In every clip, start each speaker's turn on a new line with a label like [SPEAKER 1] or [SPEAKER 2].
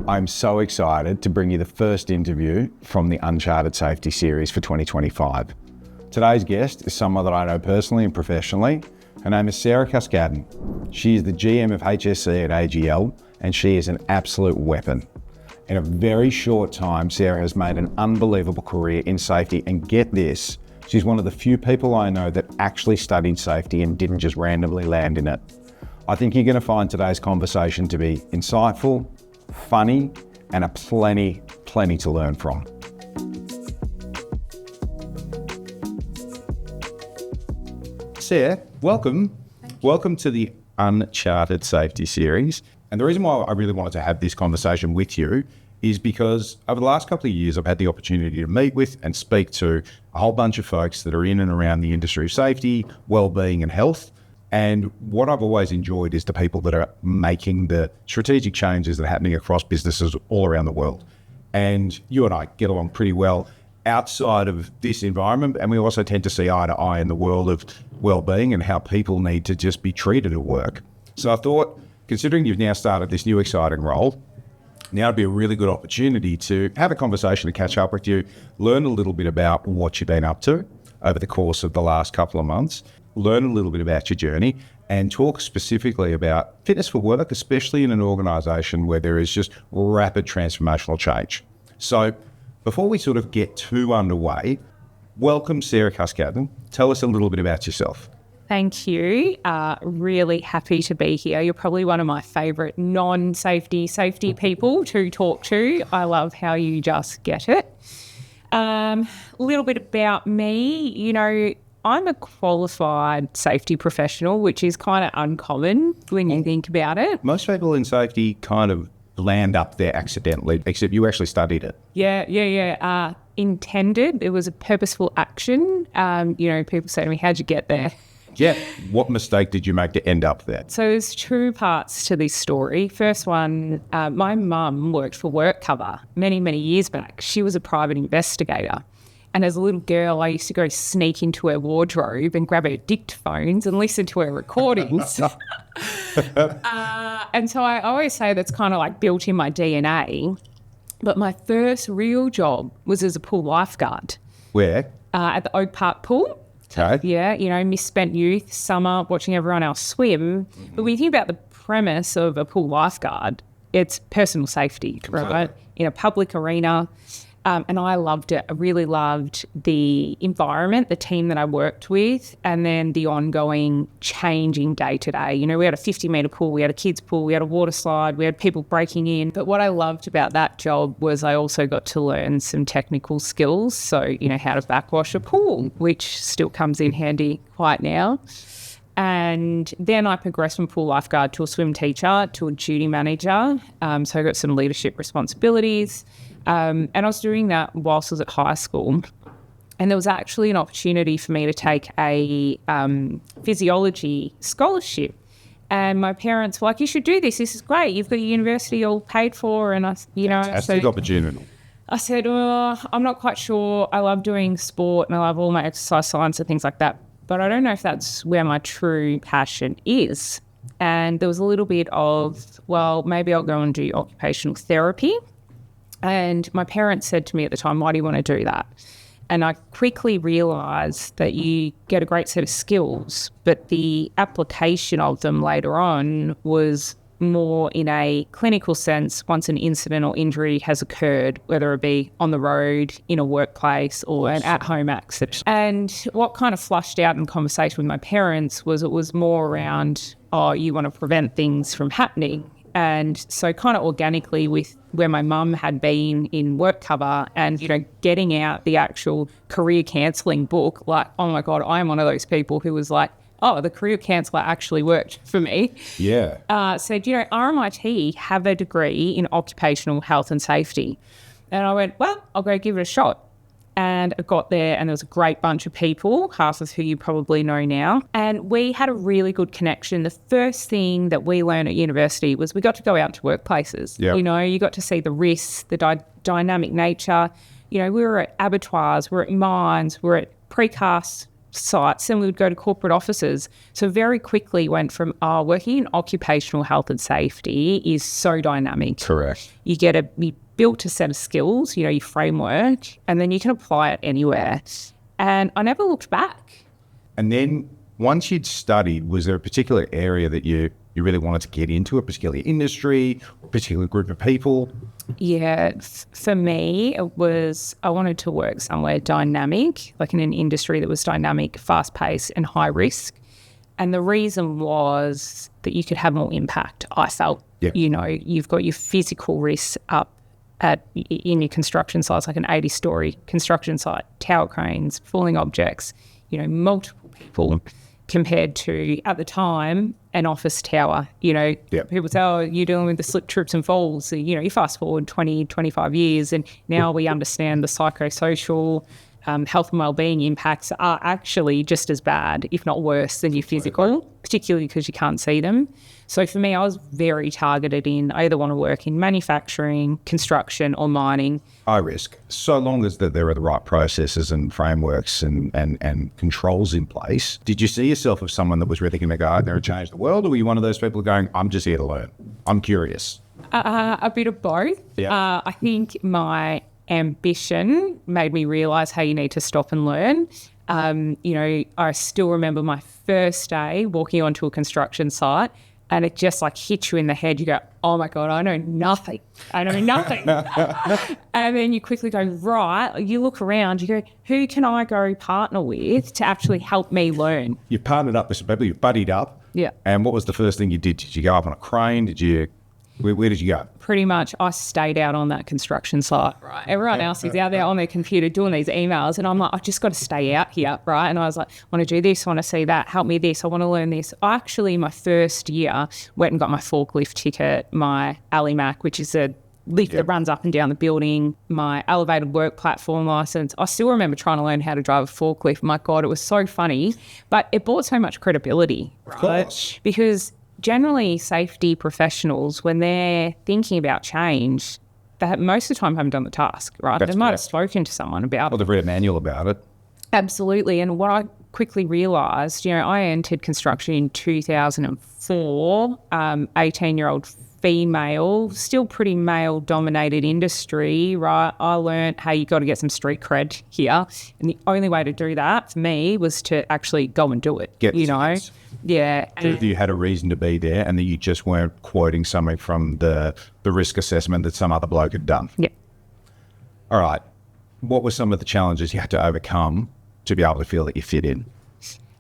[SPEAKER 1] I'm so excited to bring you the first interview from the Unchartered Safety Series for 2025. Today's guest is someone that I know personally and professionally. Her name is Sarah Cuscadden. She is the GM of HSC at AGL, and she is an absolute weapon. In a very short time, Sarah has made an unbelievable career in safety, and get this, she's one of the few people I know that actually studied safety and didn't just randomly land in it. I think you're going to find today's conversation to be insightful, funny, and a plenty to learn from. Sarah, welcome. Welcome to the Uncharted Safety Series. And the reason why I really wanted to have this conversation with you is because over the last couple of years, I've had the opportunity to meet with and speak to a whole bunch of folks that are in and around the industry of safety, well-being and health. And what I've always enjoyed is the people that are making the strategic changes that are happening across businesses all around the world. And you and I get along pretty well outside of this environment. And we also tend to see eye to eye in the world of well-being and how people need to just be treated at work. So I thought, considering you've now started this new exciting role, now would be a really good opportunity to have a conversation, to catch up with you, learn a little bit about what you've been up to over the course of the last couple of months, learn a little bit about your journey, and talk specifically about fitness for work, especially in an organisation where there is just rapid transformational change. So before we sort of get too underway, welcome Sarah Cuscadden. Tell us a little bit about yourself.
[SPEAKER 2] Thank you. Really happy to be here. You're probably one of my favourite safety people to talk to. I love how you just get it. A little bit about me, I'm a qualified safety professional, which is kind of uncommon when you think about it.
[SPEAKER 1] Most people in safety kind of land up there accidentally, except you actually studied it.
[SPEAKER 2] Yeah. Intended. It was a purposeful action. People say to me, how'd you get there?
[SPEAKER 1] Yeah. What mistake did you make to end up there?
[SPEAKER 2] So there's two parts to this story. First one, my mum worked for WorkCover many years back. She was a private investigator. And as a little girl, I used to go sneak into her wardrobe and grab her dictaphones and listen to her recordings. And so I always say that's kind of like built in my DNA. But my first real job was as a pool lifeguard.
[SPEAKER 1] Where?
[SPEAKER 2] At the Oak Park pool.
[SPEAKER 1] Okay.
[SPEAKER 2] Yeah, misspent youth, summer, watching everyone else swim. Mm-hmm. But when you think about the premise of a pool lifeguard, it's personal safety, right? In a public arena. And I loved it. I really loved the environment, the team that I worked with, and then the ongoing changing day to day. We had a 50-metre pool, we had a kids pool, we had a water slide, we had people breaking in. But what I loved about that job was I also got to learn some technical skills. So, how to backwash a pool, which still comes in handy quite now. And then I progressed from pool lifeguard to a swim teacher, to a duty manager. So I got some leadership responsibilities. And I was doing that whilst I was at high school. And there was actually an opportunity for me to take a physiology scholarship. And my parents were like, you should do this. This is great. You've got your university all paid for. And
[SPEAKER 1] Fantastic opportunity.
[SPEAKER 2] I said, I'm not quite sure. I love doing sport and I love all my exercise science and things like that. But I don't know if that's where my true passion is. And there was a little bit of, maybe I'll go and do occupational therapy. And my parents said to me at the time, why do you want to do that? And I quickly realised that you get a great set of skills, but the application of them later on was more in a clinical sense once an incident or injury has occurred, whether it be on the road, in a workplace or an at-home accident. And what kind of flushed out in conversation with my parents was it was more around, you want to prevent things from happening. And so kind of organically with where my mum had been in WorkCover and, getting out the actual career cancelling book, like, oh my God, I am one of those people who was like, the career counsellor actually worked for me.
[SPEAKER 1] Yeah.
[SPEAKER 2] Said, RMIT have a degree in occupational health and safety. And I went, I'll go give it a shot. And I got there and there was a great bunch of people, half of who you probably know now. And we had a really good connection. The first thing that we learned at university was we got to go out to workplaces.
[SPEAKER 1] Yep.
[SPEAKER 2] You got to see the risks, the dynamic nature. We were at abattoirs, we were at mines, we were at precast sites, then we would go to corporate offices. So very quickly went from working in occupational health and safety is so dynamic.
[SPEAKER 1] Correct.
[SPEAKER 2] You built a set of skills, your framework, and then you can apply it anywhere. And I never looked back.
[SPEAKER 1] And then once you'd studied, was there a particular area that you really wanted to get into, a particular industry, a particular group of people?
[SPEAKER 2] Yeah, for me, it was I wanted to work somewhere dynamic, like in an industry that was dynamic, fast-paced and high risk. And the reason was that you could have more impact, I felt.
[SPEAKER 1] Yep.
[SPEAKER 2] You've got your physical risks up in your construction sites, like an 80-story construction site, tower cranes, falling objects, multiple people, compared to, at the time, an office tower.
[SPEAKER 1] Yep.
[SPEAKER 2] People say, oh, you're dealing with the slip, trips and falls. So, you fast forward 20, 25 years, and now we understand the psychosocial health and wellbeing impacts are actually just as bad, if not worse, than your physical, particularly because you can't see them. So for me, I was very targeted in I either want to work in manufacturing, construction or mining.
[SPEAKER 1] High risk. So long as that there are the right processes and frameworks and controls in place. Did you see yourself as someone that was really going to go out there and change the world, or were you one of those people going, I'm just here to learn? I'm curious.
[SPEAKER 2] A bit of both.
[SPEAKER 1] Yeah.
[SPEAKER 2] I think my ambition made me realise how you need to stop and learn. I still remember my first day walking onto a construction site, and it just hit you in the head. You go, oh my God, I know nothing. And then you quickly go, right, you look around, you go, who can I go partner with to actually help me learn?
[SPEAKER 1] You partnered up with some people, you buddied up.
[SPEAKER 2] Yeah.
[SPEAKER 1] And what was the first thing you did? Did you go up on a crane? Where did you go?
[SPEAKER 2] Pretty much I stayed out on that construction site, right? Everyone else is out there on their computer doing these emails, and I'm like, I just got to stay out here, right? And I was like, I want to do this, I want to see that, help me this, I want to learn this. I actually, my first year, went and got my forklift ticket, my Mac, which is a lift that runs up and down the building, my elevated work platform license. I still remember trying to learn how to drive a forklift. My God, it was so funny, but it brought so much credibility, right?
[SPEAKER 1] Of course.
[SPEAKER 2] Because generally, safety professionals, when they're thinking about change, they most of the time haven't done the task, right?
[SPEAKER 1] That's
[SPEAKER 2] they might have
[SPEAKER 1] correct.
[SPEAKER 2] spoken to someone about
[SPEAKER 1] Well,
[SPEAKER 2] it.
[SPEAKER 1] they've read a manual about it.
[SPEAKER 2] Absolutely. And what I quickly realised, I entered construction in 2004, 18-year-old female, still pretty male-dominated industry, right? I learned, hey, you got to get some street cred here. And the only way to do that for me was to actually go and do it,
[SPEAKER 1] Yes.
[SPEAKER 2] Yeah.
[SPEAKER 1] That you had a reason to be there and that you just weren't quoting something from the risk assessment that some other bloke had done.
[SPEAKER 2] Yeah.
[SPEAKER 1] All right. What were some of the challenges you had to overcome to be able to feel that you fit in?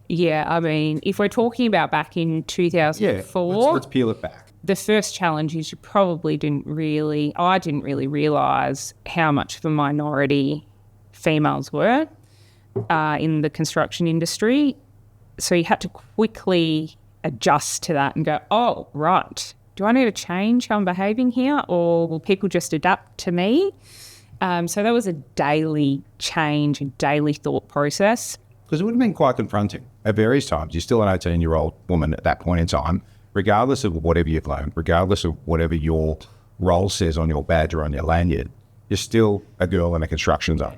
[SPEAKER 2] Yeah, I mean, if we're talking about back in 2004,
[SPEAKER 1] let's peel it back.
[SPEAKER 2] the first challenge is I didn't really realise how much of a minority females were in the construction industry. So you had to quickly adjust to that and go, oh, right, do I need to change how I'm behaving here, or will people just adapt to me? So that was a daily change, a daily thought process.
[SPEAKER 1] Because it would have been quite confronting at various times. You're still an 18-year-old woman at that point in time, regardless of whatever you've learned, regardless of whatever your role says on your badge or on your lanyard, you're still a girl in a construction zone.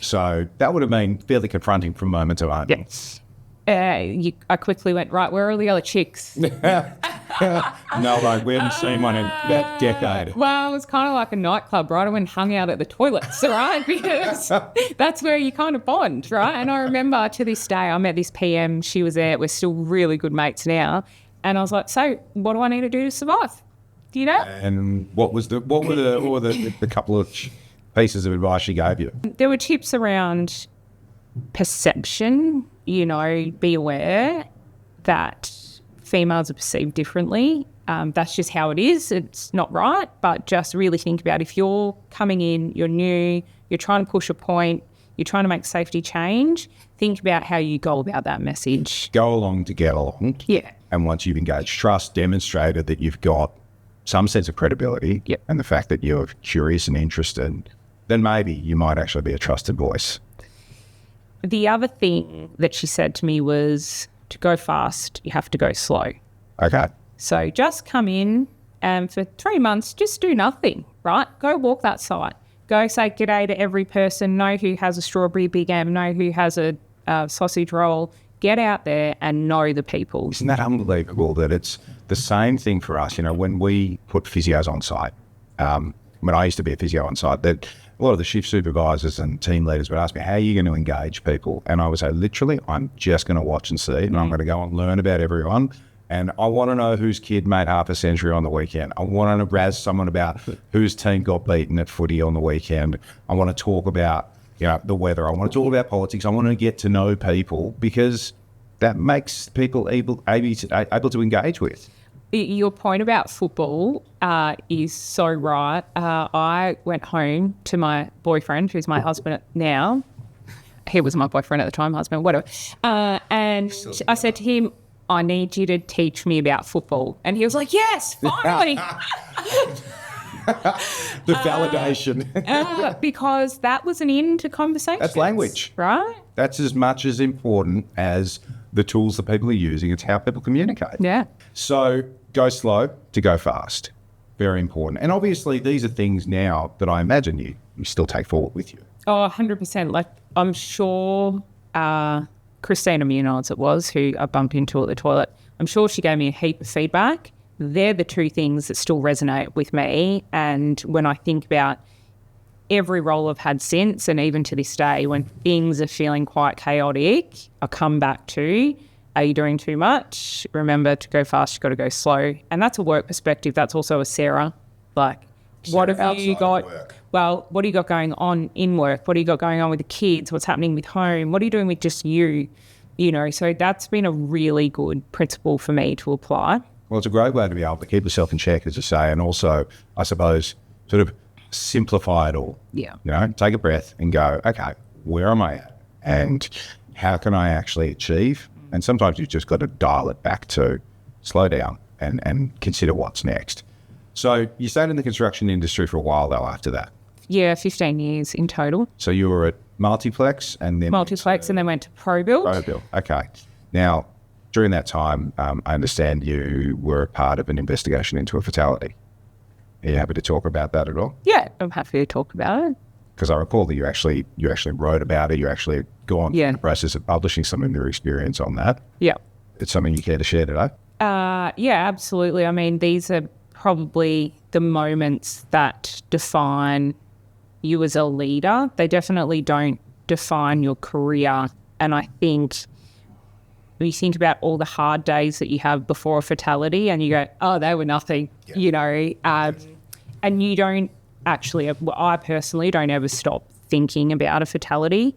[SPEAKER 1] So that would have been fairly confronting from moment to moment.
[SPEAKER 2] Yes. I quickly went, right, where are all the other chicks?
[SPEAKER 1] No, we haven't seen one in that decade.
[SPEAKER 2] Well, it was kind of like a nightclub, right? I went and hung out at the toilets, right? Because that's where you kind of bond, right? And I remember to this day, I met this PM. She was there. We're still really good mates now. And I was like, so what do I need to do to survive? Do you know?
[SPEAKER 1] And what were the couple of pieces of advice she gave you?
[SPEAKER 2] There were tips around perception, be aware that females are perceived differently. That's just how it is. It's not right, but just really think about if you're coming in, you're new, you're trying to push a point, you're trying to make safety change, think about how you go about that message.
[SPEAKER 1] Go along to get along.
[SPEAKER 2] Yeah.
[SPEAKER 1] And once you've engaged trust, demonstrated that you've got some sense of credibility
[SPEAKER 2] Yep.
[SPEAKER 1] and the fact that you're curious and interested, then maybe you might actually be a trusted voice.
[SPEAKER 2] The other thing that she said to me was to go fast, you have to go slow.
[SPEAKER 1] Okay.
[SPEAKER 2] So just come in and for 3 months, just do nothing, right? Go walk that site. Go say g'day to every person, know who has a strawberry Big M, know who has a sausage roll. Get out there and know the people.
[SPEAKER 1] Isn't that unbelievable that it's the same thing for us? When we put physios on site, when I used to be a physio on site, that a lot of the shift supervisors and team leaders would ask me, how are you going to engage people? And I would say, literally, I'm just going to watch and see, and I'm going to go and learn about everyone. And I want to know whose kid made half a century on the weekend. I want to razz someone about whose team got beaten at footy on the weekend. I want to talk about the weather. I want to talk about politics. I want to get to know people because that makes people able to engage with.
[SPEAKER 2] Your point about football is so right. I went home to my boyfriend, who's my husband now. He was my boyfriend at the time, husband, whatever. And I said to him, I need you to teach me about football. And he was like, yes, finally.
[SPEAKER 1] The validation.
[SPEAKER 2] Because that was an end to conversation.
[SPEAKER 1] That's language.
[SPEAKER 2] Right?
[SPEAKER 1] That's as much as important as the tools that people are using. It's how people communicate.
[SPEAKER 2] Yeah.
[SPEAKER 1] So go slow to go fast. Very important. And obviously these are things now that I imagine you still take forward with you.
[SPEAKER 2] Oh, 100%. Like, I'm sure Christina Munoz it was, who I bumped into at the toilet. I'm sure she gave me a heap of feedback. They're the two things that still resonate with me. And when I think about every role I've had since, and even to this day, when things are feeling quite chaotic, I come back to, are you doing too much? Remember, to go fast, you've got to go slow. And that's a work perspective. That's also a Sarah. Like, what have you got? Well, what do you got going on in work? What do you got going on with the kids? What's happening with home? What are you doing with just you? So that's been a really good principle for me to apply.
[SPEAKER 1] Well, it's a great way to be able to keep yourself in check, as I say, and also, I suppose, sort of simplify it all.
[SPEAKER 2] Yeah.
[SPEAKER 1] Take a breath and go, okay, where am I at? And how can I actually achieve? And sometimes you've just got to dial it back to slow down and consider what's next. So you stayed in the construction industry for a while, though, after that.
[SPEAKER 2] Yeah, 15 years in total.
[SPEAKER 1] So you were at Multiplex and then...
[SPEAKER 2] And then went to ProBuild.
[SPEAKER 1] ProBuild, okay. Now, during that time, I understand you were a part of an investigation into a fatality. Are you happy to talk about that at all?
[SPEAKER 2] Yeah, I'm happy to talk about it.
[SPEAKER 1] Because I recall that you actually wrote about it. You actually gone through the process of publishing some of your experience on that.
[SPEAKER 2] Yeah.
[SPEAKER 1] It's something you care to share today?
[SPEAKER 2] Yeah, absolutely. I mean, these are probably the moments that define you as a leader. They definitely don't define your career. And I think when you think about all the hard days that you have before a fatality and you go, oh, they were nothing, and you don't actually, I personally don't ever stop thinking about a fatality.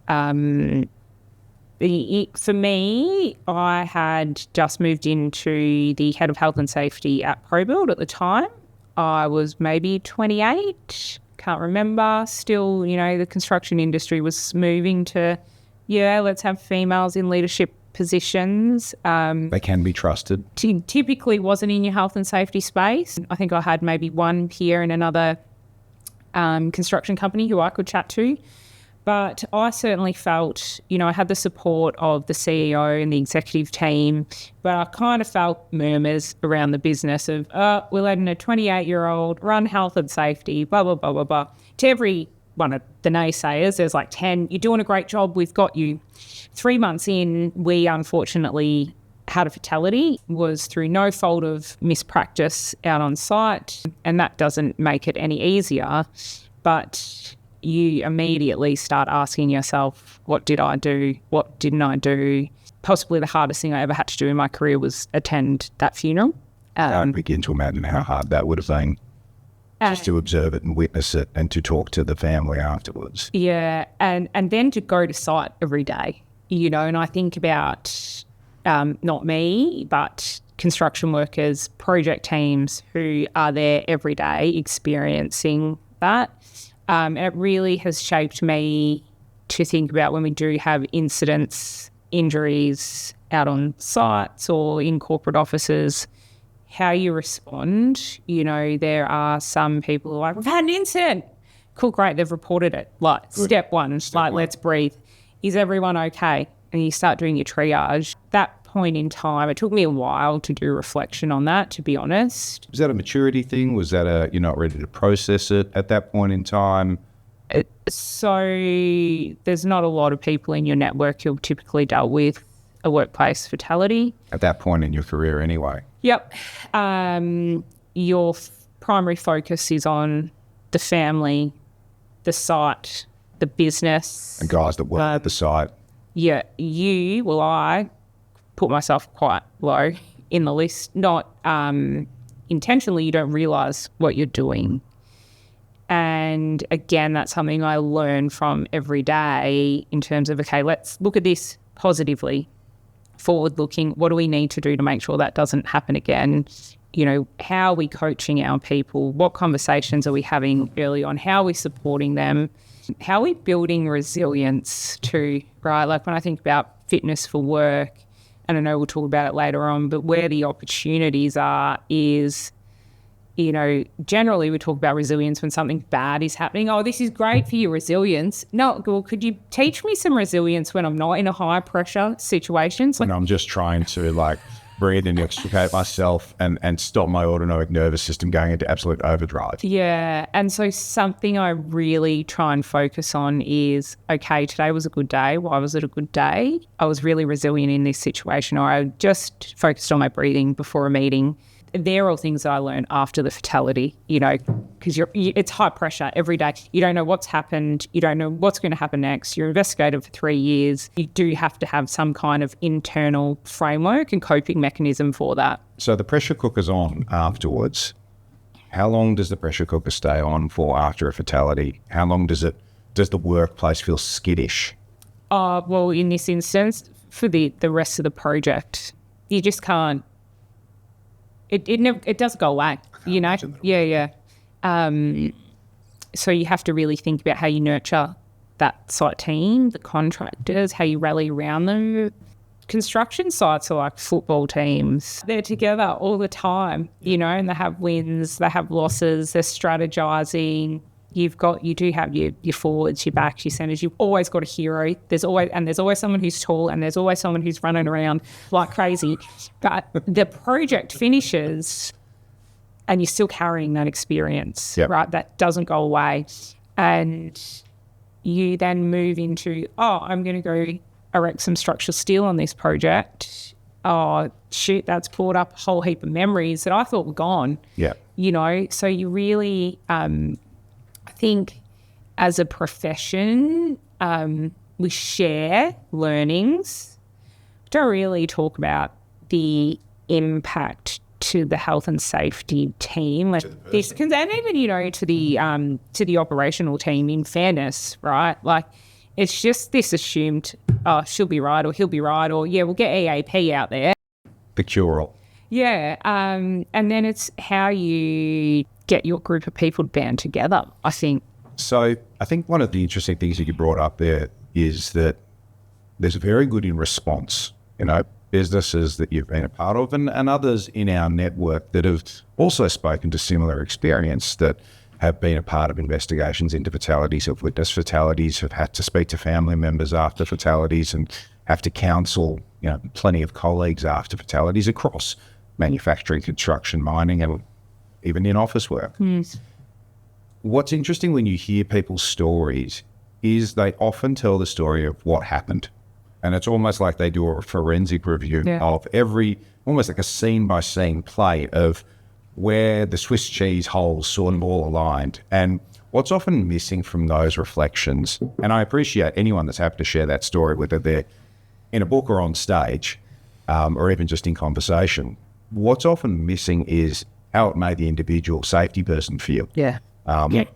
[SPEAKER 2] For me, I had just moved into the head of health and safety at ProBuild at the time. I was maybe 28, can't remember. Still, the construction industry was moving to, let's have females in leadership positions.
[SPEAKER 1] They can be trusted.
[SPEAKER 2] Typically wasn't in your health and safety space. I think I had maybe one peer in another construction company who I could chat to. But I certainly felt, I had the support of the CEO and the executive team, but I kind of felt murmurs around the business of, we're letting a 28-year-old run health and safety, blah, blah, blah, blah, blah. To every one of the naysayers, there's like 10, you're doing a great job, we've got you. 3 months in, we unfortunately had a fatality. It was through no fault of mispractice out on site, and that doesn't make it any easier, but you immediately start asking yourself, what did I do? What didn't I do? Possibly the hardest thing I ever had to do in my career was attend that funeral.
[SPEAKER 1] I begin to imagine how hard that would have been, just to observe it and witness it and to talk to the family afterwards.
[SPEAKER 2] Yeah, and then to go to site every day, and I think about not me, but construction workers, project teams who are there every day experiencing that. And it really has shaped me to think about when we do have incidents, injuries out on sites or in corporate offices, how you respond. There are some people who are like, we've had an incident. Cool, great, they've reported it. Like, step one, let's breathe. Is everyone okay? And you start doing your triage. That point in time, it took me a while to do reflection on that, to be honest.
[SPEAKER 1] Was that a maturity thing? Was that you're not ready to process it at that point in time?
[SPEAKER 2] So there's not a lot of people in your network who've typically dealt with a workplace fatality.
[SPEAKER 1] At that point in your career anyway.
[SPEAKER 2] Yep. Your primary focus is on the family, the site, the business.
[SPEAKER 1] And guys that work at the site.
[SPEAKER 2] Yeah, I put myself quite low in the list, not intentionally. You don't realise what you're doing. And again, that's something I learn from every day in terms of, okay, let's look at this positively, forward looking. What do we need to do to make sure that doesn't happen again? You know, how are we coaching our people? What conversations are we having early on? How are we supporting them? How are we building resilience too, right? Like when I think about fitness for work, and I know we'll talk about it later on, but where the opportunities are is, you know, generally we talk about resilience when something bad is happening. Oh, this is great for your resilience. No, well, could you teach me some resilience when I'm not in a high pressure situation?
[SPEAKER 1] When I'm just trying to like breathe and extricate myself and stop my autonomic nervous system going into absolute overdrive.
[SPEAKER 2] Yeah. And so something I really try and focus on is, okay, today was a good day. Why was it a good day? I was really resilient in this situation, or I just focused on my breathing before a meeting. They're all things that I learned after the fatality, you know, because it's high pressure every day. You don't know what's happened. You don't know what's going to happen next. You're investigated for 3 years. You do have to have some kind of internal framework and coping mechanism for that.
[SPEAKER 1] So the pressure cooker's on afterwards. How long does the pressure cooker stay on for after a fatality? How long does the workplace feel skittish?
[SPEAKER 2] Well, in this instance, for the rest of the project, you just can't. It does go away, you know? Yeah. So you have to really think about how you nurture that site team, the contractors, how you rally around them. Construction sites are like football teams. They're together all the time, you know, and they have wins, they have losses, they're strategizing. You do have your forwards, your backs, your centres. You've always got a hero. There's always someone who's tall, and there's always someone who's running around like crazy. But the project finishes, and you're still carrying that experience, right? That doesn't go away, and you then move into, I'm going to go erect some structural steel on this project. Oh shoot, that's pulled up a whole heap of memories that I thought were gone. Yeah, you know. So you really. I think as a profession, we share learnings. Don't really talk about the impact to the health and safety team, like this, and even, you know, to the operational team. In fairness, right? Like it's just this assumed, she'll be right or he'll be right, or we'll get EAP out there.
[SPEAKER 1] The cure-all.
[SPEAKER 2] Yeah, and then it's how you get your group of people to band together, I think.
[SPEAKER 1] So I think one of the interesting things that you brought up there is that there's a very good in response, you know, businesses that you've been a part of and others in our network that have also spoken to similar experience, that have been a part of investigations into fatalities, have witnessed fatalities, have had to speak to family members after fatalities and have to counsel, you know, plenty of colleagues after fatalities across manufacturing, construction, mining, and even in office work. What's interesting when you hear people's stories is they often tell the story of what happened. And it's almost like they do a forensic review of almost like a scene-by-scene play of where the Swiss cheese holes sort of all aligned. And what's often missing from those reflections, and I appreciate anyone that's happy to share that story, whether they're in a book or on stage, or even just in conversation, what's often missing is how it made the individual safety person feel.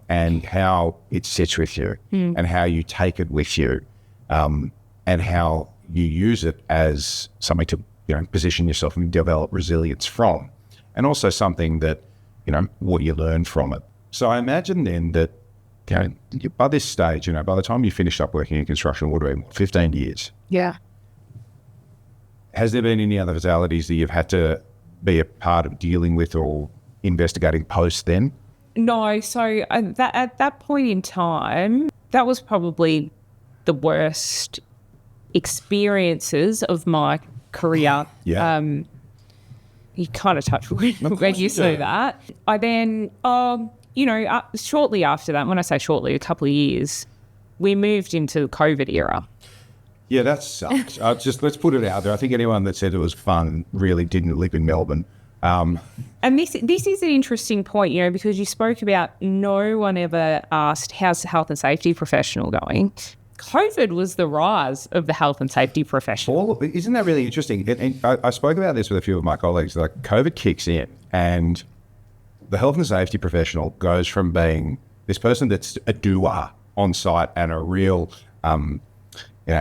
[SPEAKER 1] And how it sits with you and how you take it with you, and how you use it as something to, you know, position yourself and develop resilience from, and also something that, you know, what you learn from it. So I imagine then that, you know, by this stage, you know, by the time you finished up working in construction, would have been 15 years.
[SPEAKER 2] Yeah.
[SPEAKER 1] Has there been any other fatalities that you've had to be a part of dealing with or investigating post then?
[SPEAKER 2] No, so at that point in time, that was probably the worst experiences of my career. You kind of touch wood when you say that. I then, shortly after that, when I say shortly, a couple of years, we moved into the COVID era.
[SPEAKER 1] Yeah, that sucks. Let's put it out there. I think anyone that said it was fun really didn't live in Melbourne.
[SPEAKER 2] And this is an interesting point, because you spoke about no one ever asked, how's the health and safety professional going? COVID was the rise of the health and safety professional.
[SPEAKER 1] Isn't that really interesting? And I spoke about this with a few of my colleagues. Like, COVID kicks in and the health and safety professional goes from being this person that's a doer on site and a real, a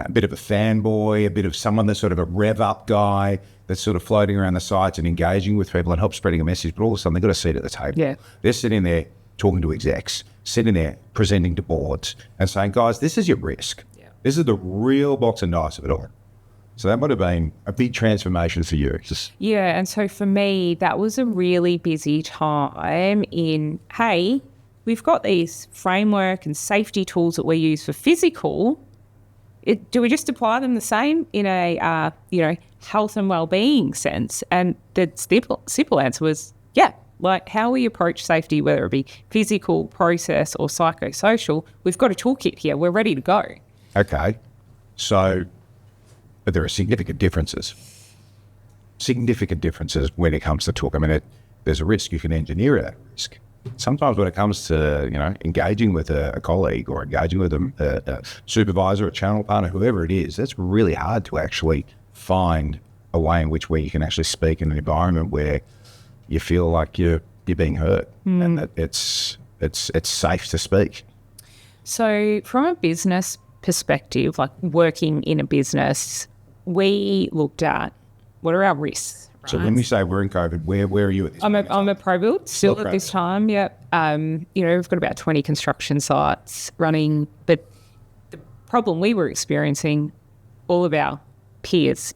[SPEAKER 1] bit of a fanboy, a bit of someone that's sort of a rev up guy that's sort of floating around the sites and engaging with people and help spreading a message. But all of a sudden they've got a seat at the table.
[SPEAKER 2] Yeah.
[SPEAKER 1] They're sitting there talking to execs, sitting there presenting to boards and saying, guys, this is your risk. Yeah. This is the real box of dice of it all. So that might have been a big transformation for you.
[SPEAKER 2] Yeah, and so for me, that was a really busy time in, hey, we've got these framework and safety tools that we use for physical. Do we just apply them the same in a, health and well-being sense? And the simple answer was, yeah. Like how we approach safety, whether it be physical, process or psychosocial, we've got a toolkit here. We're ready to go.
[SPEAKER 1] Okay. So, but there are significant differences. Significant differences when it comes to talk. I mean, there's a risk. You can engineer that risk. Sometimes when it comes to, engaging with a colleague or engaging with a supervisor, a channel partner, whoever it is, that's really hard to actually find a way in which where you can actually speak in an environment where you feel like you're being heard and that it's safe to speak.
[SPEAKER 2] So from a business perspective, like working in a business, we looked at what are our risks. Right?
[SPEAKER 1] So when we say we're in COVID, where are you at this
[SPEAKER 2] point? I'm a pro build still at this time. Yeah. We've got about 20 construction sites running, but the problem we were experiencing, all of our peers,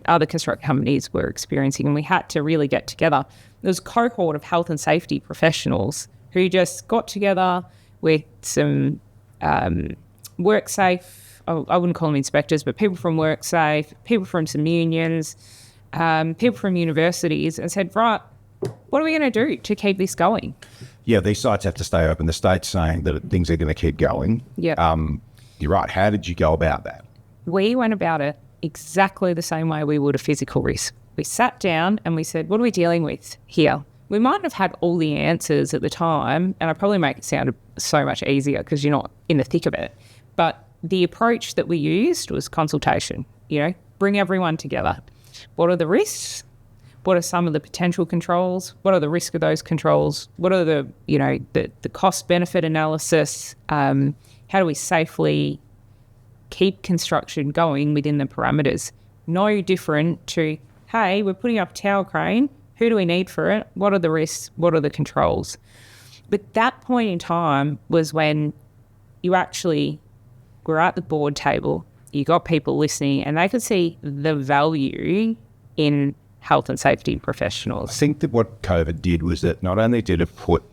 [SPEAKER 2] other construction companies were experiencing, and we had to really get together. There was a cohort of health and safety professionals who just got together with some WorkSafe, I wouldn't call them inspectors, but people from WorkSafe, people from some unions, people from universities, and said, right, what are we going to do to keep this going?
[SPEAKER 1] Yeah, these sites have to stay open. The state's saying that things are going to keep going.
[SPEAKER 2] Yeah.
[SPEAKER 1] You're right. How did you go about that?
[SPEAKER 2] We went about it exactly the same way we would a physical risk. We sat down and we said, what are we dealing with here? We might have had all the answers at the time, and I probably make it sound so much easier because you're not in the thick of it. But the approach that we used was consultation, bring everyone together. What are the risks? What are some of the potential controls? What are the risks of those controls? What are the cost benefit analysis? How do we safely keep construction going within the parameters? No different to, hey, we're putting up a tower crane. Who do we need for it? What are the risks? What are the controls? But that point in time was when you actually were at the board table, you got people listening, and they could see the value in health and safety professionals.
[SPEAKER 1] I think that what COVID did was that not only did it put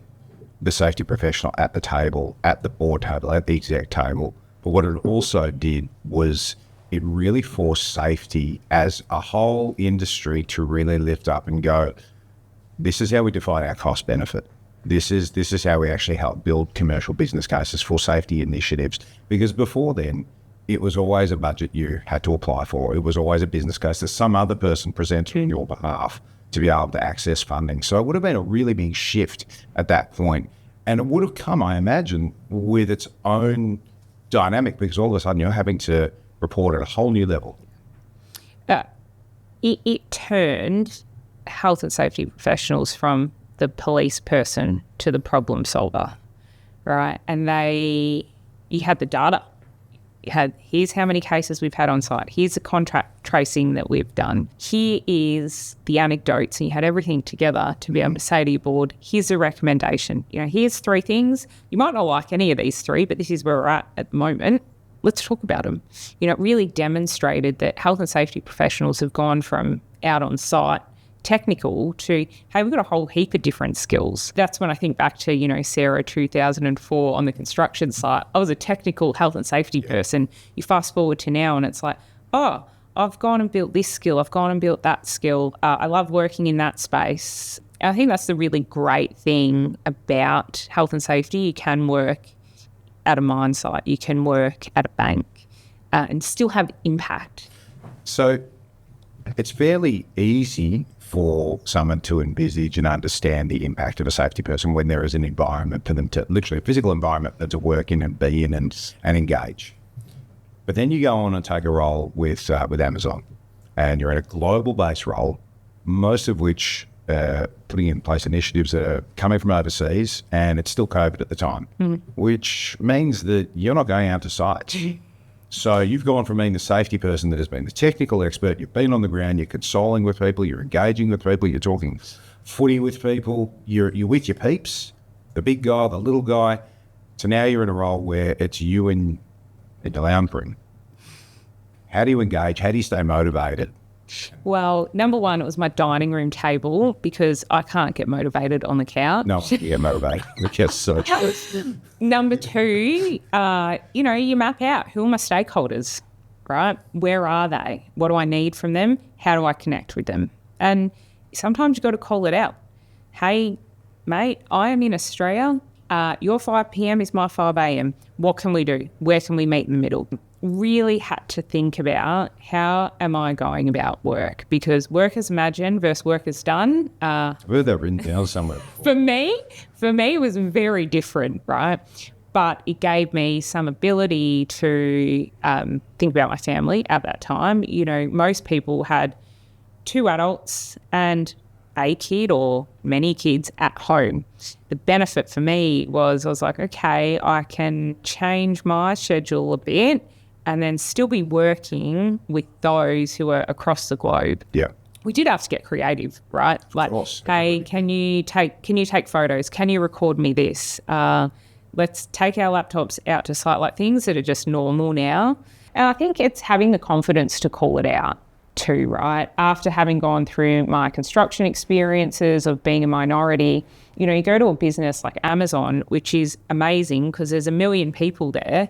[SPEAKER 1] the safety professional at the table, at the board table, at the exec table, but what it also did was it really forced safety as a whole industry to really lift up and go, this is how we define our cost benefit. This is how we actually help build commercial business cases for safety initiatives. Because before then, it was always a budget you had to apply for. It was always a business case that some other person presented on your behalf to be able to access funding. So it would have been a really big shift at that point. And it would have come, I imagine, with its own dynamic, because all of a sudden you're having to report at a whole new level.
[SPEAKER 2] It turned health and safety professionals from the police person to the problem solver, right? And you had the data. You had, here's how many cases we've had on site. Here's the contract tracing that we've done. Here is the anecdotes. And you had everything together to be able to say to your board, here's a recommendation. Here's 3 things. You might not like any of these 3, but this is where we're at the moment. Let's talk about them. It really demonstrated that health and safety professionals have gone from out on site technical to, hey, we've got a whole heap of different skills. That's when I think back to, Sarah 2004 on the construction site. I was a technical health and safety person. You fast forward to now and it's like, oh, I've gone and built this skill. I've gone and built that skill. I love working in that space. And I think that's the really great thing about health and safety. You can work at a mine site, you can work at a bank and still have impact.
[SPEAKER 1] So it's fairly easy for someone to envisage and understand the impact of a safety person when there is an environment for them to, literally a physical environment to work in and be in and engage. But then you go on and take a role with Amazon, and you're in a global-based role, most of which putting in place initiatives that are coming from overseas, and it's still COVID at the time, which means that you're not going out to sites. So you've gone from being the safety person that has been the technical expert, you've been on the ground, you're consoling with people, you're engaging with people, you're talking footy with people, you're with your peeps, the big guy, the little guy. So now you're in a role where it's you in the lounge room. How do you engage? How do you stay motivated?
[SPEAKER 2] Well, number one, it was my dining room table because I can't get motivated on the couch.
[SPEAKER 1] No, you get motivated. Yes, so
[SPEAKER 2] Number two, you map out who are my stakeholders, right? Where are they? What do I need from them? How do I connect with them? And sometimes you've got to call it out. Hey, mate, I am in Australia. Your 5 p.m. is my 5 a.m. What can we do? Where can we meet in the middle? Really had to think about how am I going about work, because work as imagined versus work as done.
[SPEAKER 1] I've heard that written down somewhere.
[SPEAKER 2] For me, it was very different, right? But it gave me some ability to think about my family at that time. You know, most people had 2 adults and a kid or many kids at home. The benefit for me was I was like, okay, I can change my schedule a bit and then still be working with those who are across the globe.
[SPEAKER 1] Yeah.
[SPEAKER 2] We did have to get creative, right? Like, hey, can you take photos? Can you record me this? Let's take our laptops out to site, like things that are just normal now. And I think it's having the confidence to call it out too, right? After having gone through my construction experiences of being a minority, you go to a business like Amazon, which is amazing because there's 1 million people there.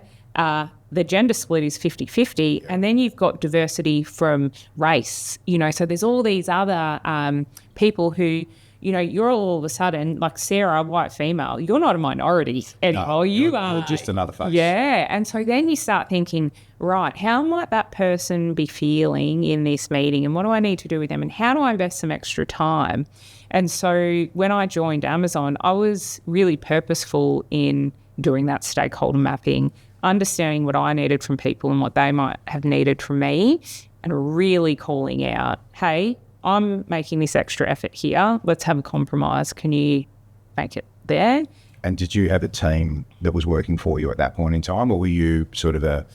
[SPEAKER 2] The gender split is 50-50, and then you've got diversity from race, so there's all these other people who, you're all of a sudden, like Sarah, white female, you're not a minority anymore.
[SPEAKER 1] No,
[SPEAKER 2] you are
[SPEAKER 1] just another face.
[SPEAKER 2] Yeah, and so then you start thinking, right, how might that person be feeling in this meeting, and what do I need to do with them, and how do I invest some extra time? And so when I joined Amazon, I was really purposeful in doing that stakeholder mapping, understanding what I needed from people and what they might have needed from me, and really calling out, hey, I'm making this extra effort here. Let's have a compromise. Can you make it there?
[SPEAKER 1] And did you have a team that was working for you at that point in time, or were you sort of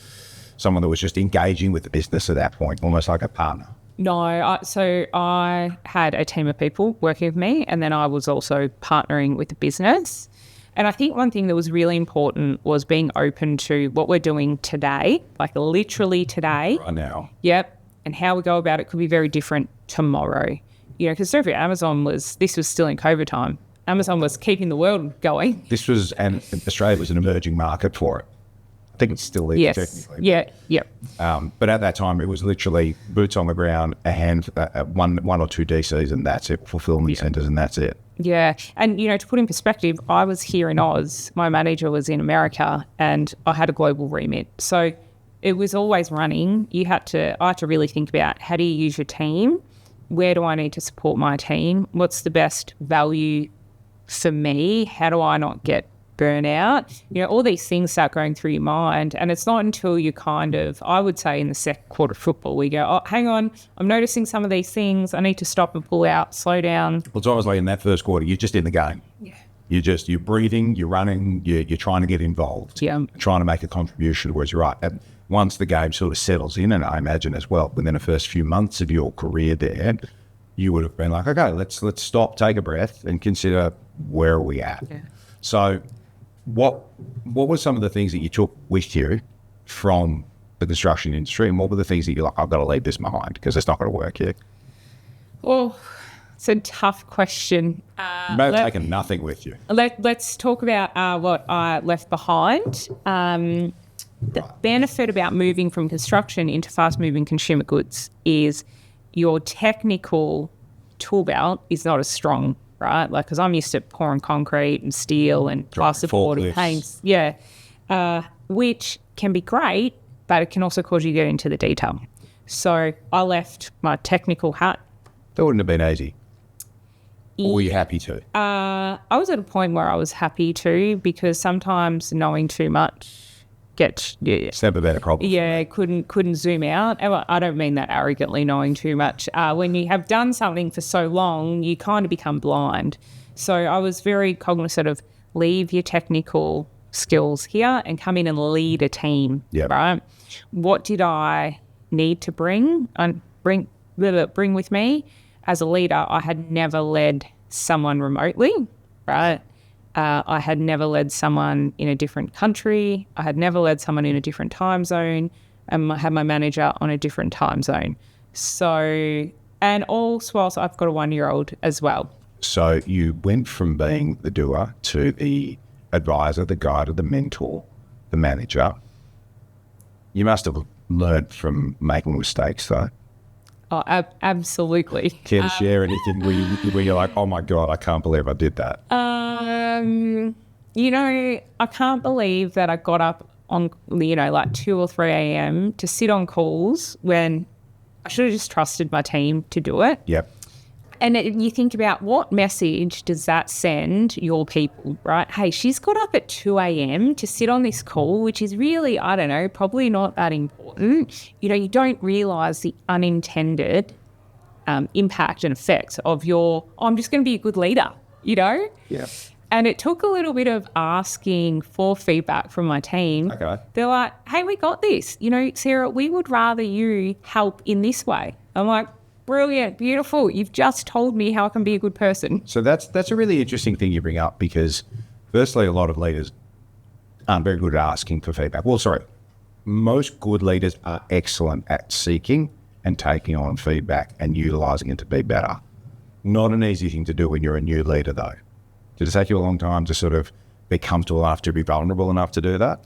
[SPEAKER 1] someone that was just engaging with the business at that point, almost like a partner?
[SPEAKER 2] No, so I had a team of people working with me, and then I was also partnering with the business. And I think one thing that was really important was being open to what we're doing today, like literally today.
[SPEAKER 1] Right now.
[SPEAKER 2] Yep. And how we go about it could be very different tomorrow. Because Amazon this was still in COVID time. Amazon was keeping the world going.
[SPEAKER 1] Australia was an emerging market for it. I think it's still there,
[SPEAKER 2] yes.
[SPEAKER 1] technically.
[SPEAKER 2] Yeah, yep.
[SPEAKER 1] But at that time, it was literally boots on the ground, one or two DCs, and that's it, fulfillment centres, and that's it.
[SPEAKER 2] Yeah. And, to put in perspective, I was here in Oz, my manager was in America, and I had a global remit. So it was always running. I had to really think about, how do you use your team? Where do I need to support my team? What's the best value for me? How do I not get burnout? All these things start going through your mind. And it's not until you I would say in the second quarter of football, we go, oh, hang on, I'm noticing some of these things. I need to stop and pull out, slow down.
[SPEAKER 1] Well, it's almost like in that first quarter, you're just in the game.
[SPEAKER 2] Yeah.
[SPEAKER 1] You're breathing, you're running, you're trying to get involved.
[SPEAKER 2] Yeah.
[SPEAKER 1] Trying to make a contribution, whereas you're right. And once the game sort of settles in, and I imagine as well, within the first few months of your career there, you would have been like, okay, let's stop, take a breath, and consider where are we at.
[SPEAKER 2] Yeah.
[SPEAKER 1] So what were some of the things that you took with you from the construction industry, and what were the things that you're like, I've got to leave this behind because it's not going to work here?
[SPEAKER 2] Well, it's a tough question.
[SPEAKER 1] You may have taken nothing with you.
[SPEAKER 2] Let's talk about what I left behind. The benefit about moving from construction into fast-moving consumer goods is your technical tool belt is not as strong right? Like, because I'm used to pouring concrete and steel and plasterboard and paints. Yeah. Which can be great, but it can also cause you to get into the detail. So I left my technical hat.
[SPEAKER 1] That wouldn't have been easy. Or were you happy to?
[SPEAKER 2] I was at a point where I was happy to, because sometimes knowing too much
[SPEAKER 1] It's never been a problem.
[SPEAKER 2] Yeah, couldn't zoom out. I don't mean that arrogantly, knowing too much. When you have done something for so long, you kind of become blind. So I was very cognizant of leave your technical skills here and come in and lead a team.
[SPEAKER 1] Yep.
[SPEAKER 2] Right? What did I need to bring with me? As a leader, I had never led someone remotely, right? I had never led someone in a different country. I had never led someone in a different time zone. And I had my manager on a different time zone. So, and also I've got a 1-year-old as well.
[SPEAKER 1] So you went from being the doer to the advisor, the guide, the mentor, the manager. You must have learned from making mistakes, though.
[SPEAKER 2] Oh, absolutely.
[SPEAKER 1] Care to share anything where you're like, oh my God, I can't believe I did that?
[SPEAKER 2] I can't believe that I got up on, like 2 or 3 a.m. to sit on calls when I should have just trusted my team to do it.
[SPEAKER 1] Yep.
[SPEAKER 2] And you think about, what message does that send your people, right? Hey, she's got up at 2 a.m. to sit on this call, which is really, I don't know, probably not that important. You don't realise the unintended impact and effects of I'm just going to be a good leader,
[SPEAKER 1] Yeah.
[SPEAKER 2] And it took a little bit of asking for feedback from my team.
[SPEAKER 1] Okay.
[SPEAKER 2] They're like, hey, we got this. Sarah, we would rather you help in this way. I'm like, brilliant, beautiful. You've just told me how I can be a good person.
[SPEAKER 1] So that's a really interesting thing you bring up, because firstly, a lot of leaders aren't very good at asking for feedback. Well, sorry, most good leaders are excellent at seeking and taking on feedback and utilising it to be better. Not an easy thing to do when you're a new leader, though. Did it take you a long time to sort of be comfortable enough to be vulnerable enough to do that?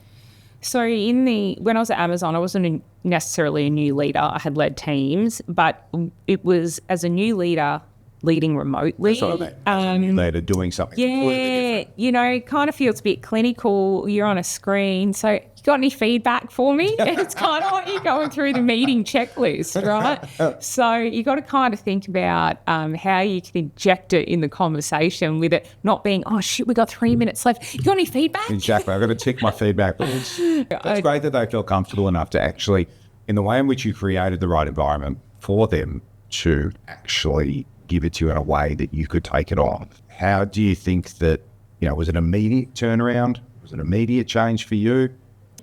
[SPEAKER 2] So when I was at Amazon, I wasn't necessarily a new leader. I had led teams, but it was as a new leader leading remotely.
[SPEAKER 1] That's what I mean. Leader doing something.
[SPEAKER 2] Yeah, kind of feels a bit clinical. You're on a screen. So you got any feedback for me? It's kind of like you're going through the meeting checklist, right? So you got to kind of think about how you can inject it in the conversation with it not being, oh shit, we got 3 minutes left. You got any feedback?
[SPEAKER 1] Exactly. I've got to tick my feedback. That's great that they feel comfortable enough to actually, in the way in which you created the right environment for them to actually give it to you in a way that you could take it on. How do you think that, was it an immediate turnaround? Was it an immediate change for you?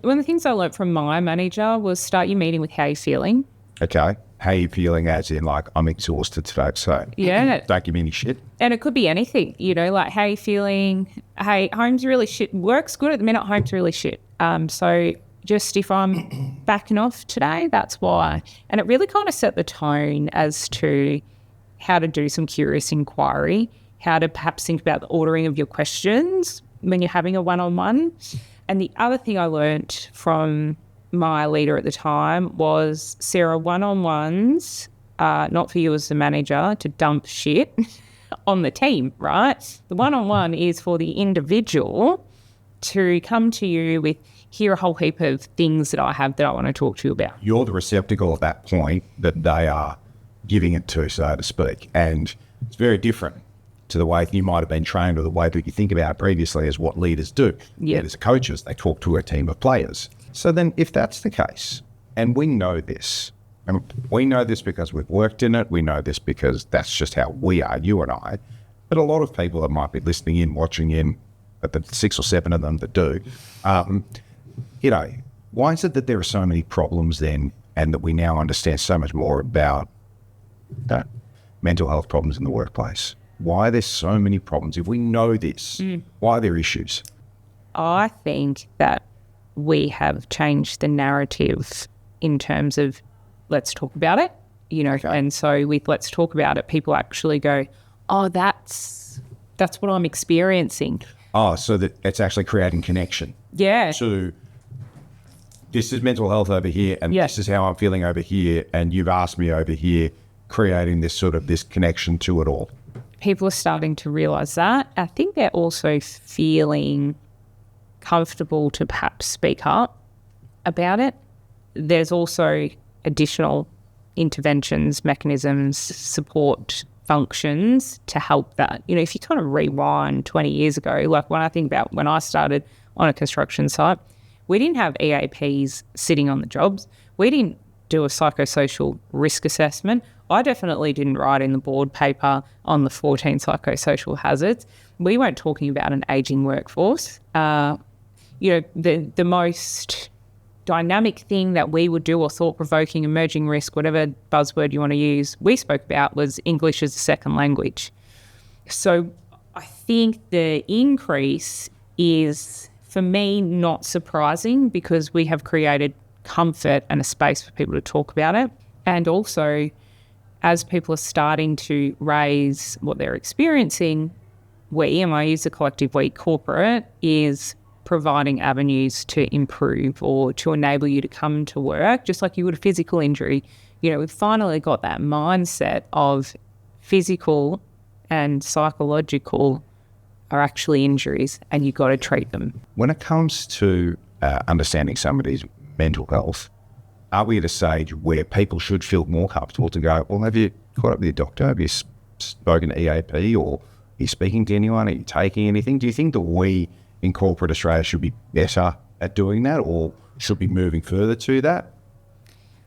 [SPEAKER 2] One of the things I learned from my manager was start your meeting with how you're feeling.
[SPEAKER 1] Okay. How you feeling, as in like, I'm exhausted today, so don't give me any shit.
[SPEAKER 2] And it could be anything, like how you feeling. Hey, home's really shit. Work's good at the minute, home's really shit. So just if I'm backing off today, that's why. And it really kind of set the tone as to how to do some curious inquiry, how to perhaps think about the ordering of your questions when you're having a one-on-one. And the other thing I learnt from my leader at the time was, Sarah, one-on-ones are not for you as the manager to dump shit on the team, right? The one-on-one is for the individual to come to you with, here are a whole heap of things that I have that I want to talk to you about.
[SPEAKER 1] You're the receptacle at that point that they are giving it to, so to speak. And it's very different to the way you might have been trained, or the way that you think about previously as what leaders do.
[SPEAKER 2] Yep.
[SPEAKER 1] Leaders are coaches. They talk to a team of players. So then if that's the case, and we know this, and we know this because we've worked in it, we know this because that's just how we are, you and I, but a lot of people that might be listening in, watching in, but the 6 or 7 of them that do, why is it that there are so many problems then, and that we now understand so much more about mental health problems in the workplace? Why are there so many problems? If we know this, why are there issues?
[SPEAKER 2] I think that we have changed the narrative in terms of let's talk about it, okay. And so with let's talk about it, people actually go, oh, that's what I'm experiencing.
[SPEAKER 1] Oh, so that it's actually creating connection.
[SPEAKER 2] Yeah.
[SPEAKER 1] So this is mental health over here, and this is how I'm feeling over here, and you've asked me over here, creating this sort of this connection to it all.
[SPEAKER 2] people are starting to realise that. I think they're also feeling comfortable to perhaps speak up about it. There's also additional interventions, mechanisms, support functions to help that. You know, if you kind of rewind 20 years ago, like when I think about when I started on a construction site, we didn't have EAPs sitting on the jobs. We didn't do a psychosocial risk assessment. I definitely didn't write in the board paper on the 14 psychosocial hazards. We weren't talking about an ageing workforce. The most dynamic thing that we would do, or thought-provoking, emerging risk, whatever buzzword you want to use, we spoke about was English as a second language. So I think the increase is, for me, not surprising because we have created comfort and a space for people to talk about it. And also, as people are starting to raise what they're experiencing, we, and I use the collective we, corporate, is providing avenues to improve or to enable you to come to work, just like you would a physical injury. You know, we've finally got that mindset of physical and psychological are actually injuries and you've got to treat them.
[SPEAKER 1] When it comes to understanding somebody's mental health, are we at a stage where people should feel more comfortable to go, well, have you caught up with your doctor? Have you spoken to EAP, or are you speaking to anyone? Are you taking anything? Do you think that we in corporate Australia should be better at doing that, or should be moving further to that?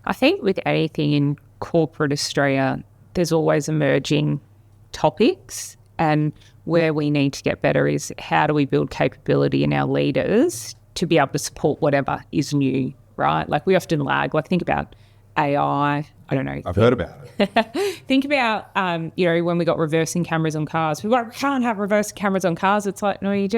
[SPEAKER 2] I think with anything in corporate Australia, there's always emerging topics, and where we need to get better is how do we build capability in our leaders to be able to support whatever is new, right? Like we often lag, like think about AI, I don't know.
[SPEAKER 1] I've heard about it.
[SPEAKER 2] Think about, when we got reversing cameras on cars. We can't have reversing cameras on cars. It's like, no, you're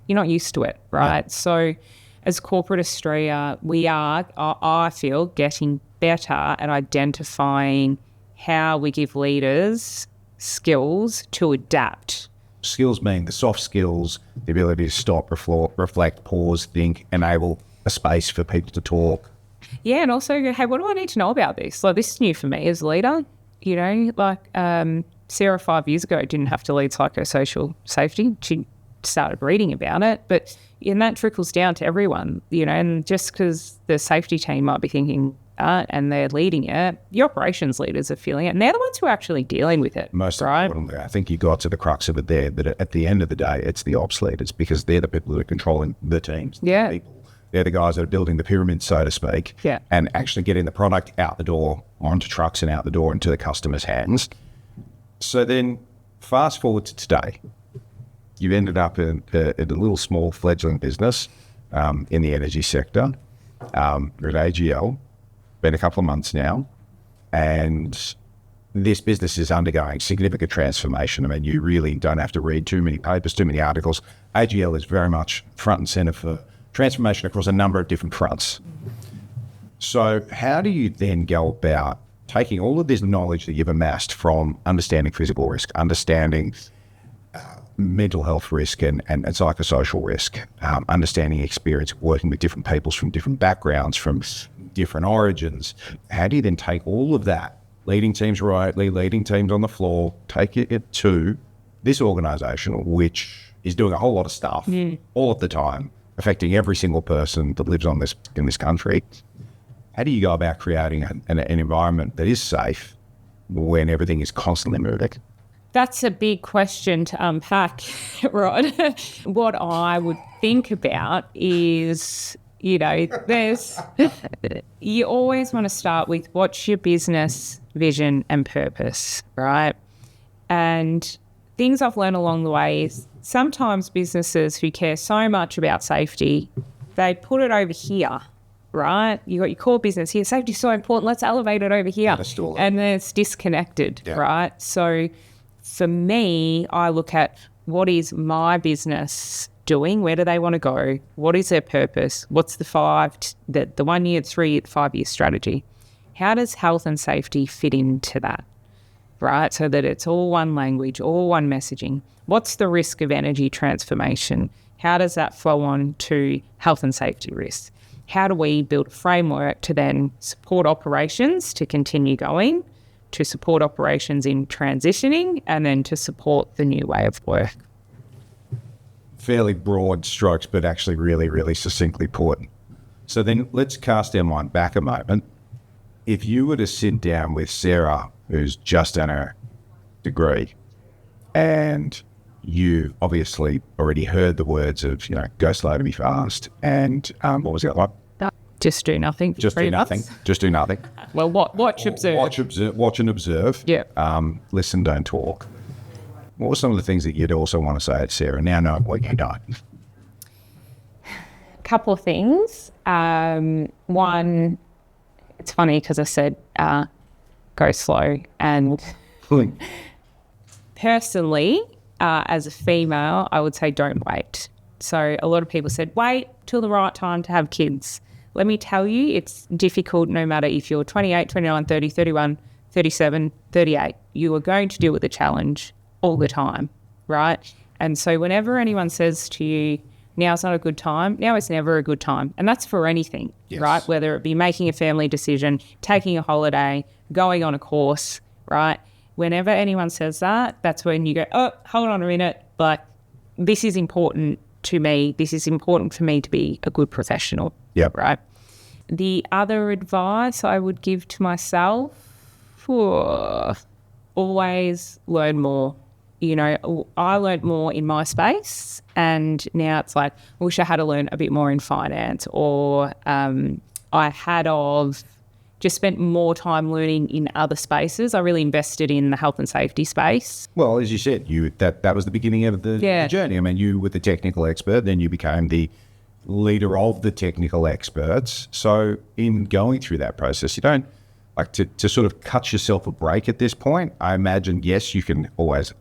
[SPEAKER 2] not used to it, right? Yeah. So as corporate Australia, we are, I feel, getting better at identifying how we give leaders skills to adapt.
[SPEAKER 1] Skills being the soft skills, the ability to stop, reflect, pause, think, enable a space for people to talk.
[SPEAKER 2] Yeah, and also, hey, what do I need to know about this? Like, this is new for me as a leader. You know, like Sarah 5 years ago didn't have to lead psychosocial safety. She started reading about it, and that trickles down to everyone, you know, and just because the safety team might be thinking and they're leading it, the operations leaders are feeling it, and they're the ones who are actually dealing with it.
[SPEAKER 1] Most
[SPEAKER 2] right?
[SPEAKER 1] importantly, I think you got to the crux of it there, that at the end of the day, it's the ops leaders, because they're the people who are controlling the teams.
[SPEAKER 2] Yeah.
[SPEAKER 1] The people. They're the guys that are building the pyramid, so to speak, and actually getting the product out the door, onto trucks and out the door into the customer's hands. So then fast forward to today. You've ended up in a little small fledgling business in the energy sector. You're at AGL, been a couple of months now, and this business is undergoing significant transformation. I mean, you really don't have to read too many papers, too many articles. AGL is very much front and centre for transformation across a number of different fronts. So how do you then go about taking all of this knowledge that you've amassed from understanding physical risk, understanding mental health risk and psychosocial risk, understanding experience working with different peoples from different backgrounds, from different origins? How do you then take all of that, leading teams remotely, leading teams on the floor, take it to this organisation, which is doing a whole lot of stuff all of the time, affecting every single person that lives in this country? How do you go about creating an environment that is safe when everything is constantly moving?
[SPEAKER 2] That's a big question to unpack, Rod. What I would think about is, you always want to start with what's your business vision and purpose, right? And things I've learned along the way is sometimes businesses who care so much about safety, they put it over here, right? You got your core business here. Safety is so important. Let's elevate it over here. And then it's disconnected, right? So for me, I look at what is my business doing? Where do they want to go? What is their purpose? What's the 1 year, 3 year, 5 year strategy? How does health and safety fit into that? Right? So that it's all one language, all one messaging. What's the risk of energy transformation? How does that flow on to health and safety risks? How do we build a framework to then support operations to continue going, to support operations in transitioning and then to support the new way of work.
[SPEAKER 1] Fairly broad strokes, but actually really, really succinctly put. So then let's cast our mind back a moment. If you were to sit down with Sarah, who's just done her degree, and you obviously already heard the words of, go slow to be fast, and what was the other one?
[SPEAKER 2] Just do nothing.
[SPEAKER 1] Just do nothing. Just do nothing.
[SPEAKER 2] Well, watch, observe.
[SPEAKER 1] Watch and observe.
[SPEAKER 2] Yeah.
[SPEAKER 1] Listen, don't talk. What were some of the things that you'd also want to say to Sarah now knowing what you know?
[SPEAKER 2] A couple of things. One, it's funny because I said go slow, and personally, as a female, I would say don't wait. So a lot of people said wait till the right time to have kids. Let me tell you, it's difficult no matter if you're 28, 29, 30, 31, 37, 38. You are going to deal with a challenge all the time, right? And so whenever anyone says to you, now's not a good time, now is never a good time. And that's for anything,
[SPEAKER 1] yes.
[SPEAKER 2] Right? Whether it be making a family decision, taking a holiday, going on a course, right? Whenever anyone says that, that's when you go, oh, hold on a minute. Like, this is important to me. This is important for me to be a good professional.
[SPEAKER 1] Yep.
[SPEAKER 2] Right. The other advice I would give to myself, always learn more. I learned more in my space, and now it's like, I wish I had to learn a bit more in finance, or I had just spent more time learning in other spaces. I really invested in the health and safety space.
[SPEAKER 1] Well, as you said, that was the beginning of the journey. I mean, you were the technical expert, then you became the leader of the technical experts. So in going through that process, you don't like to sort of cut yourself a break at this point. I imagine, yes, you can always,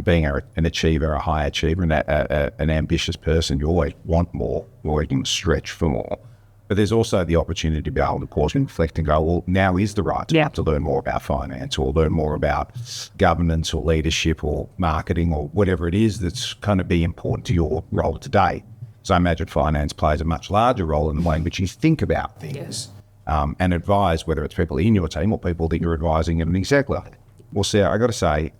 [SPEAKER 1] being an achiever, a high achiever, and an ambitious person, you always want more, you always can stretch for more. But there's also the opportunity to be able to pause and reflect and go, well, now is the right time to learn more about finance, or learn more about governance or leadership or marketing or whatever it is that's going to be important to your role today. So I imagine finance plays a much larger role in the way in which you think about things and advise, whether it's people in your team or people that you're advising at an exec level. Well, Sarah, I got to say,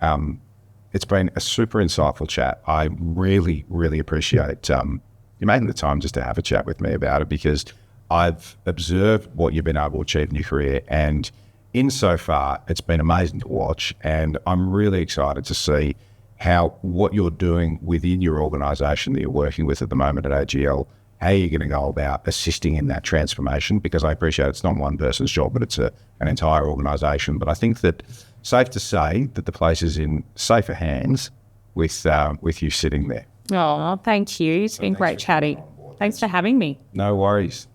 [SPEAKER 1] it's been a super insightful chat. I really, really appreciate you making the time just to have a chat with me about it, because I've observed what you've been able to achieve in your career, and insofar, it's been amazing to watch, and I'm really excited to see what you're doing within your organisation that you're working with at the moment at AGL, how you're going to go about assisting in that transformation, because I appreciate it's not one person's job, but it's an entire organisation. But I think that safe to say that the place is in safer hands with you sitting there.
[SPEAKER 2] Oh, thank you. It's been great chatting. Thanks for having me.
[SPEAKER 1] No worries.